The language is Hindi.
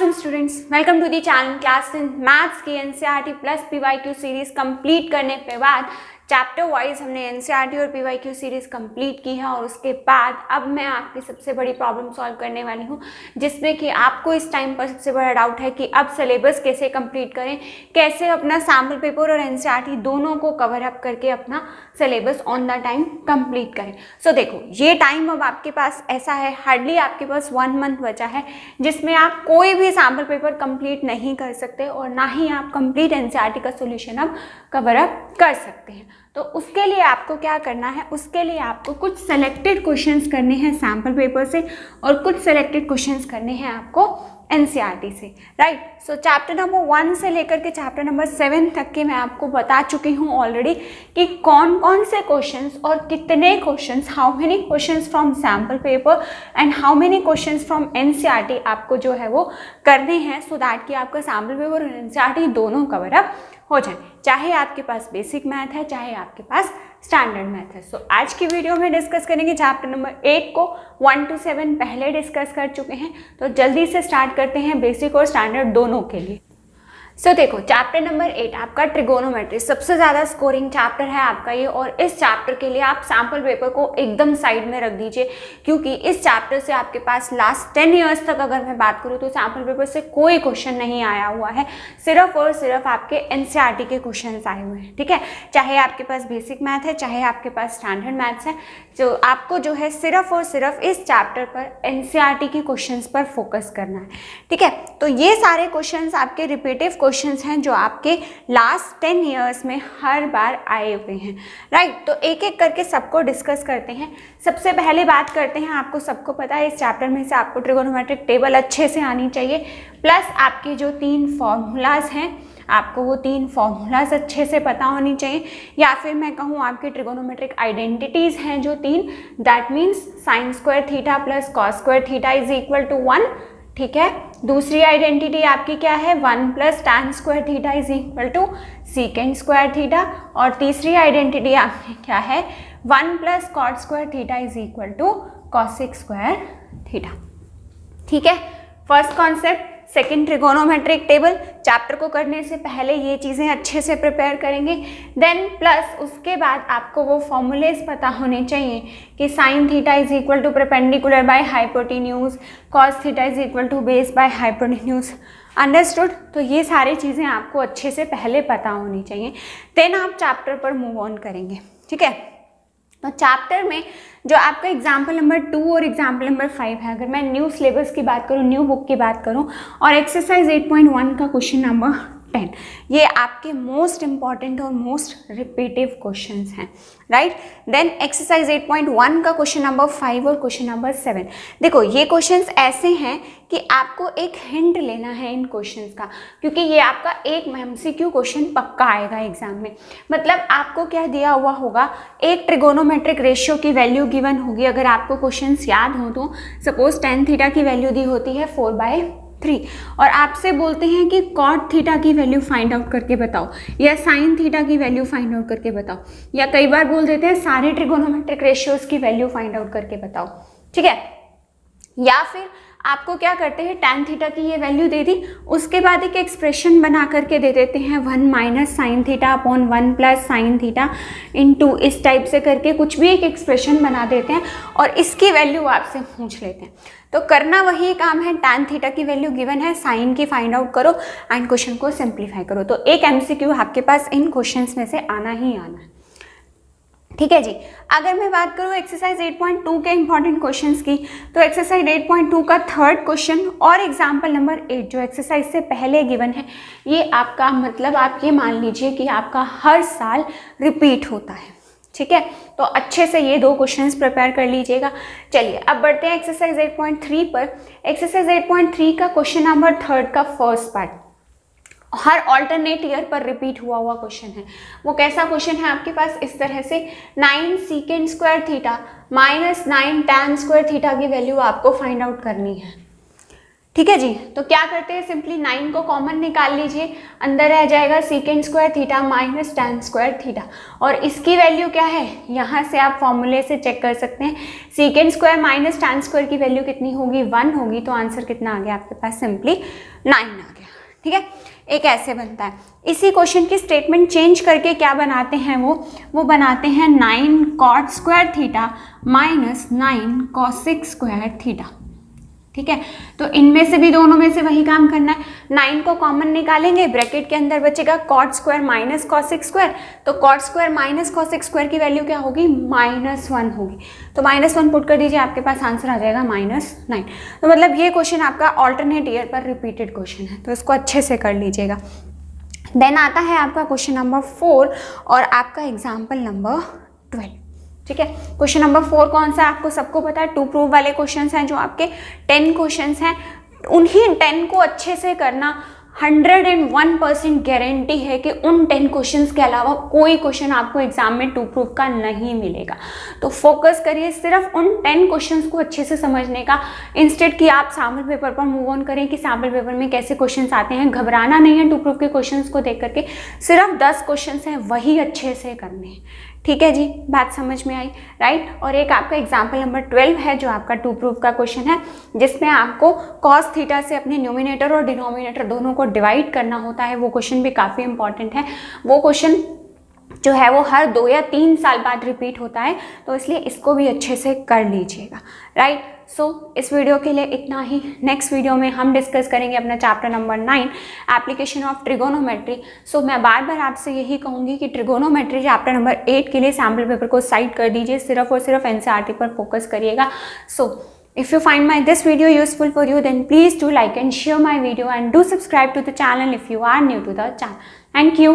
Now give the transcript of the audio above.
awesome students, welcome to the channel class 10 maths की NCERT plus PYQ series complete करने के बाद चैप्टर वाइज हमने एनसीईआरटी और पीवाईक्यू सीरीज कंप्लीट की है और उसके बाद अब मैं आपकी सबसे बड़ी प्रॉब्लम सॉल्व करने वाली हूँ जिसमें कि आपको इस टाइम पर सबसे बड़ा डाउट है कि अब सिलेबस कैसे कंप्लीट करें, कैसे अपना सैम्पल पेपर और एनसीईआरटी दोनों को कवर अप करके अपना syllabus on the time complete करें। सो देखो, ये टाइम अब आपके पास ऐसा है, हार्डली आपके पास 1 मंथ बचा है जिसमें आप कोई भी सैम्पल पेपर कंप्लीट नहीं कर सकते और ना ही आप कंप्लीट एनसीईआरटी का सॉल्यूशन अब कवर अप कर सकते हैं। तो उसके लिए आपको क्या करना है, उसके लिए आपको कुछ सेलेक्टेड क्वेश्चंस करने हैं सैम्पल पेपर से और कुछ सेलेक्टेड क्वेश्चंस करने हैं आपको एनसीईआरटी से, राइट। सो चैप्टर नंबर 1 से लेकर के चैप्टर नंबर 7 तक के मैं आपको बता चुकी हूँ ऑलरेडी कि कौन कौन से क्वेश्चंस और कितने questions, how many questions from sample paper and how many questions from NCERT आपको जो है वो करने हैं सो दैट कि आपका सैम्पल पेपर और एनसीईआरटी दोनों कवर अप हो जाए, चाहे आपके पास बेसिक मैथ है चाहे आपके पास स्टैंडर्ड मैथ है। सो आज की वीडियो में डिस्कस करेंगे चैप्टर नंबर 8 को 1 to 7 पहले डिस्कस कर चुके हैं, तो जल्दी से स्टार्ट करते हैं बेसिक और स्टैंडर्ड दोनों के लिए। सो देखो, चैप्टर नंबर 8 आपका ट्रिगोनोमेट्री सबसे ज़्यादा स्कोरिंग चैप्टर है आपका ये, और इस चैप्टर के लिए आप सैम्पल पेपर को एकदम साइड में रख दीजिए क्योंकि इस चैप्टर से आपके पास लास्ट 10 ईयर्स तक अगर मैं बात करूँ तो सैम्पल पेपर से कोई क्वेश्चन नहीं आया हुआ है, सिर्फ और सिर्फ आपके एनसीईआरटी के क्वेश्चन आए हुए हैं, ठीक है। चाहे आपके पास बेसिक मैथ है चाहे आपके पास स्टैंडर्ड मैथ्स है, तो आपको जो है सिर्फ और सिर्फ इस चैप्टर पर एनसीईआरटी के क्वेश्चंस पर फोकस करना है, ठीक है। तो ये सारे क्वेश्चंस आपके रिपीटिव क्वेश्चंस हैं जो आपके लास्ट 10 ईयर्स में हर बार आए हुए हैं, राइट। तो एक एक करके सबको डिस्कस करते हैं। सबसे पहले बात करते हैं, आपको सबको पता है इस चैप्टर में से आपको ट्रिगोनोमेट्रिक टेबल अच्छे से आनी चाहिए, प्लस आपके जो 3 फॉर्मूलाज हैं आपको वो 3 फॉर्मूलाज अच्छे से पता होनी चाहिए, या फिर मैं कहूँ आपके ट्रिगोनोमेट्रिक आइडेंटिटीज़ हैं जो 3, that means sine square theta plus cos square theta is equal to 1, ठीक है। दूसरी आइडेंटिटी आपकी क्या है, 1 plus tan square theta is equal to secant square theta, और तीसरी आइडेंटिटी आपकी क्या है, 1 plus cot square theta is equal to cosec square theta, ठीक है। First concept, second trigonometric table, chapter को करने से पहले ये चीज़ें अच्छे से प्रिपेयर करेंगे, देन प्लस उसके बाद आपको वो फॉर्मूलेज पता होने चाहिए कि sine theta is equal to perpendicular by hypotenuse, cos theta is equal to base by hypotenuse, understood. तो ये सारी चीज़ें आपको अच्छे से पहले पता होनी चाहिए, देन आप चैप्टर पर मूव ऑन करेंगे, ठीक है। तो चैप्टर में जो आपका एग्जाम्पल नंबर 2 और एग्जाम्पल नंबर 5 है, अगर मैं न्यू सिलेबस की बात करूँ, न्यू बुक की बात करूँ, और एक्सरसाइज 8.1 का क्वेश्चन नंबर 10, ये आपके मोस्ट इंपॉर्टेंट और मोस्ट रिपीटिव क्वेश्चंस हैं, राइट। देन एक्सरसाइज 8.1 का क्वेश्चन नंबर 5 और क्वेश्चन नंबर 7। देखो, ये क्वेश्चंस ऐसे हैं कि आपको एक हिंट लेना है इन क्वेश्चंस का, क्योंकि ये आपका एक एमसीक्यू क्वेश्चन पक्का आएगा एग्जाम में। मतलब आपको क्या दिया हुआ होगा, एक ट्रिगोनोमेट्रिक रेशियो की वैल्यू गिवन होगी, अगर आपको क्वेश्चंस याद हो तो सपोज tan थीटा की वैल्यू दी होती है 4/3 और आपसे बोलते हैं कि कॉट थीटा की वैल्यू फाइंड आउट करके बताओ या साइन थीटा की वैल्यू फाइंड आउट करके बताओ, या कई बार बोल देते हैं सारे ट्रिगोनोमेट्रिक रेशियोज की वैल्यू फाइंड आउट करके बताओ, ठीक है। या फिर आपको क्या करते हैं, tan थीटा की ये वैल्यू दे दी, उसके बाद एक एक्सप्रेशन बना करके दे देते हैं 1 minus sine theta upon 1 plus sine theta into, इस टाइप से करके कुछ भी एक एक्सप्रेशन बना देते हैं और इसकी वैल्यू आपसे पूछ लेते हैं। तो करना वही काम है, tan थीटा की वैल्यू गिवन है, साइन की फाइंड आउट करो एंड क्वेश्चन को सिंप्लीफाई करो। तो एक एमसीक्यू आपके पास इन क्वेश्चंस में से आना ही आना है, ठीक है जी। अगर मैं बात करूँ एक्सरसाइज 8.2 के इंपॉर्टेंट क्वेश्चंस की, तो एक्सरसाइज 8.2 का थर्ड क्वेश्चन और एग्जाम्पल नंबर 8 जो एक्सरसाइज से पहले गिवन है, ये आपका मतलब आप ये मान लीजिए कि आपका हर साल रिपीट होता है, ठीक है। तो अच्छे से ये 2 क्वेश्चंस प्रिपेयर कर लीजिएगा। चलिए अब बढ़ते हैं एक्सरसाइज 8.3 पर। एक्सरसाइज 8.3 का क्वेश्चन नंबर 3 का फर्स्ट पार्ट हर ऑल्टरनेट ईयर पर रिपीट हुआ क्वेश्चन है। वो कैसा क्वेश्चन है आपके पास, इस तरह से 9 सीकेंड square theta minus 9 tan square theta की वैल्यू आपको फाइंड आउट करनी है, ठीक है जी। तो क्या करते हैं, सिंपली 9 को कॉमन निकाल लीजिए, अंदर रह जाएगा सीकेंड square theta minus tan square theta, और इसकी वैल्यू क्या है, यहाँ से आप फॉर्मूले से चेक कर सकते हैं। Secant square minus tan square की वैल्यू कितनी होगी, 1 होगी, तो आंसर कितना आ गया आपके पास, सिंपली 9 आ गया। ठीक है, एक ऐसे बनता है। इसी क्वेश्चन की स्टेटमेंट चेंज करके क्या बनाते हैं, वो बनाते हैं 9 cot square theta minus 9 cosec square theta. ठीक है, तो इनमें से भी, दोनों में से वही काम करना है। 9 को कॉमन निकालेंगे, ब्रैकेट के अंदर बचेगा cot square minus cosec square, तो cot square minus cosec square की वैल्यू क्या होगी, -1 होगी, तो -1 पुट कर दीजिए, आपके पास आंसर आ जाएगा -9। तो मतलब ये क्वेश्चन आपका ऑल्टरनेट ईयर पर रिपीटेड क्वेश्चन है, तो इसको अच्छे से कर लीजिएगा। देन आता है आपका क्वेश्चन नंबर 4 और आपका एग्जाम्पल नंबर 12। ठीक है, क्वेश्चन नंबर 4 कौन सा है, आपको सबको पता है, 2 प्रूव वाले क्वेश्चंस हैं, जो आपके 10 क्वेश्चंस हैं, उन्हीं 10 को अच्छे से करना। 101% गारंटी है कि उन 10 क्वेश्चंस के अलावा कोई क्वेश्चन आपको एग्जाम में 2 प्रूफ का नहीं मिलेगा। तो फोकस करिए सिर्फ उन 10 क्वेश्चंस को अच्छे से समझने का, इंस्टेड कि आप सैम्पल पेपर पर मूव ऑन करें कि सैम्पल पेपर में कैसे क्वेश्चंस आते हैं। घबराना नहीं है 2 प्रूफ के क्वेश्चंस को देख करके, सिर्फ 10 क्वेश्चंस हैं वही अच्छे से करने हैं। ठीक है जी, बात समझ में आई, राइट। और एक आपका एग्जाम्पल नंबर 12 है, जो आपका 2 प्रूफ का क्वेश्चन है, जिसमें आपको cos थीटा से अपने न्यूमिनेटर और डिनोमिनेटर दोनों को डिवाइड करना होता है। वो क्वेश्चन भी काफ़ी इंपॉर्टेंट है। वो क्वेश्चन जो है वो हर 2 या 3 साल बाद रिपीट होता है, तो इसलिए इसको भी अच्छे से कर लीजिएगा, राइट। सो इस वीडियो के लिए इतना ही। नेक्स्ट वीडियो में हम डिस्कस करेंगे अपना chapter number 9 application of trigonometry. So मैं बार बार आपसे यही कहूँगी कि ट्रिगोनोमेट्री चैप्टर नंबर 8 के लिए सैम्पल पेपर को साइड कर दीजिए, सिर्फ और सिर्फ एनसीईआरटी पर फोकस करिएगा। सो if you find this video useful for you, then please do like and share my video and do subscribe to the channel if you are new to the channel. Thank you.